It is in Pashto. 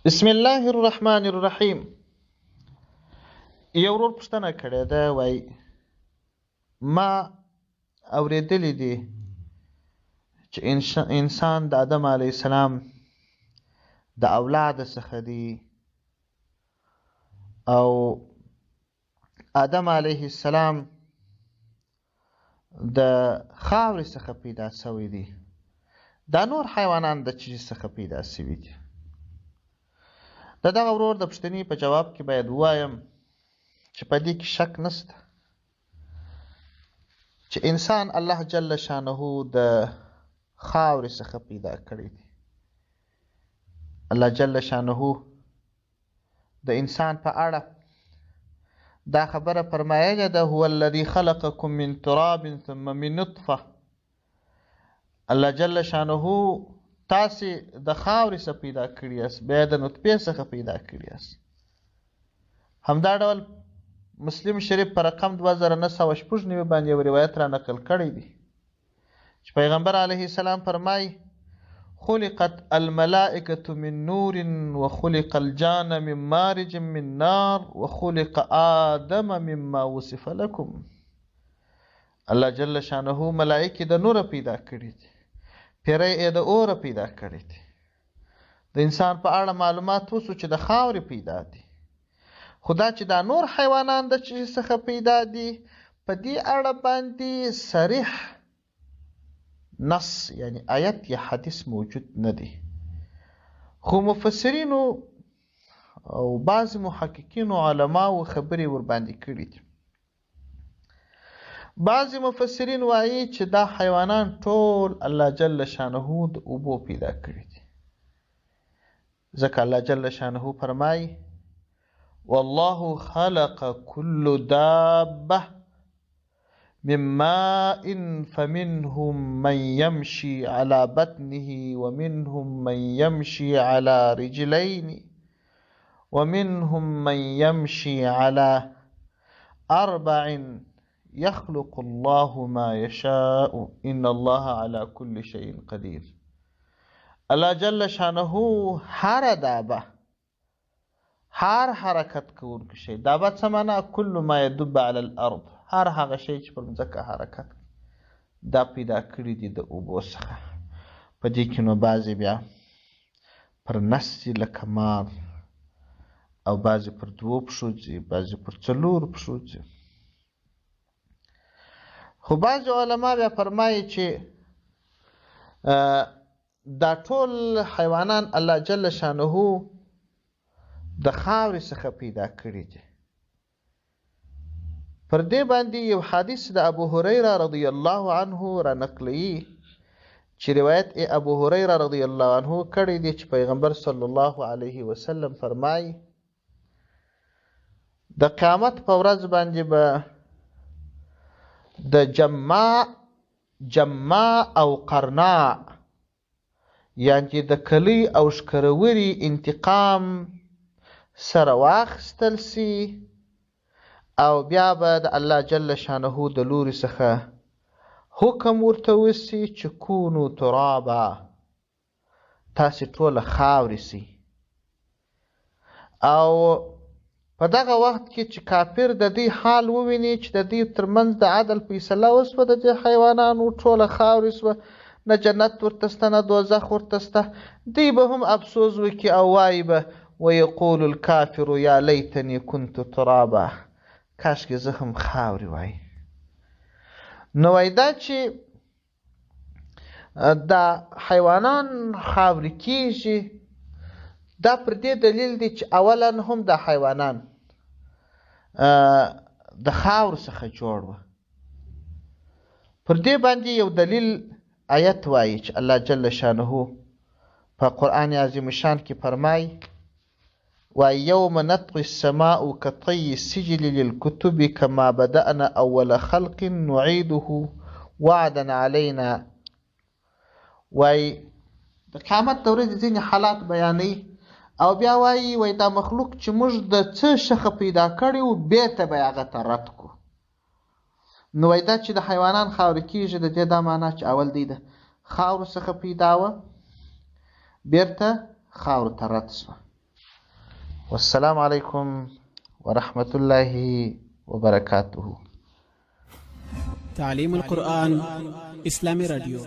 بسم الله الرحمن الرحیم. یو ورور پوښتنه کړې ده، وایي ما اورېدلی دي چې انسان د آدم علیه السلام د اولاد څخه دی او آدم علیه السلام د خاورې څخه پیدا شوی دی. دا نور حیوانان د چی څخه پیدا شوي دي؟ د دغه ورور د پوښتنې په جواب کې باید ووایم چې په دې کې شک نشته چې انسان الله جل شانه د خاورې څخه پیدا کړی دی. الله جل شانه د انسان په اړه دا خبره فرمایله ده: هو الذي خلقكم من تراب ثم من نطفه. الله جل شانه تاسې د خاورې څخه پیدا کړي یاست، بیا د نطفې څخه پیدا کړي یاست. همدا ډول مسلم شریف په رقم 2996 باندې یو روایت را نقل کړی دی چې پیغمبر علیه السلام فرمایي: خلقت الملائکة من نور وخلق الجان من مارج من نار وخلق آدم مما وصف لكم. الله جل شانه ملائکې د نور پیدا کړي دي، پیری یې د اوره پیدا کړي دي. د انسان په اړه معلومات وسو چې د خاورې پیدا دي، خدا چې دا نور حیوانان د چی څخه پیدا دي په دې اړه باندې صریح نص یعنی آیت یا حدیث موجود نه دی، خو مفسرینو او بعض محققینو علماو خبرې ور باندې کړي دي. بعض مفسرین وایي چې دا حیوانان ټول الله جل شانه د اوبو پیدا کړي دي، ځکه الله جل شانه فرمایي: والله خلق كل دابة من ماء فمنهم من يمشي على بطنه ومنهم من يمشي على رجلين ومنهم من يمشي على 4 يخلق الله ما يشاء إن الله على كل شيء قدير. الله جل شانه هر دابه، هر حرکت کوونکی شی، دابه څه معنا؟ کل ما يدب على الارض، هر هغه شی چې پر ځمکه حرکت دا پیدا کړي دي د اوبو څخه. په دې کې نو بعضې بیا پر نستي لکه مار، او بعضې پر 2 پښو ځي، بعضې پر 4 پښو ځي. خو بعضې علما بیا فرمایي چې دا ټول حیوانان الله جل شانه د خاورې څخه پیدا کړي دي. پر دې باندې یو حدیث د ابو هریره رضی الله عنه را نقلی چې روایت ابو هریره رضی الله عنه کړی دی چې پیغمبر صلی الله علیه وسلم فرمایي: د قیامت په ورځ باندې به د جماع او قرناع یعنې د کلی او شکروري انتقام سره واخیستل سي، او بیا به د الله جل شانه د لوري څخه حکم ورته وسي چې کونو ترابا، تاسې ټوله خاورې سي. او په دغه وخت کې چې کافر د دې حال وویني چې د دې ترمنځ د عدل فیصله وسوه، د دې حیوانانو ټوله خاورې سوه، نه جنت ورته شته نه دوزخ ورته شته، دوی به هم افسوس وکړي او وایي به: ویقول الکافر یا لیتنی کنت ترابا، کاشکې زه هم خاورې وای. نو وایي دا چې دا حیوانان خاورې کېږي، دا پر دې دلیل دی چې اولا هم دا حیوانان د خاور څخه جوړ وه. پر دې باندې یو دلیل آیت وایي چې الله جل شانه په قرآن عظیم شان کې فرمایي: ويوم نطوي السماء كطي السجل للكتب كما بدأنا أول خلق نعيده وعدا علينا. وای د قیامت د ورځې ځینې حالات بیانوي او بیا وایي دا مخلوق چې موږ د څه څخه پیدا کړي وو بېرته به یې هغه ته رد کړو. نو وایي دا چې د حیوانان خاورې کېږي، د دې دا معنا چې اول دی د خاورو څخه پیدا وه، بېرته خاورو ته رد شوه. والسلام علیکم ورحمة الله وبرکاته. تعلیم القرآن اسلامی رادیو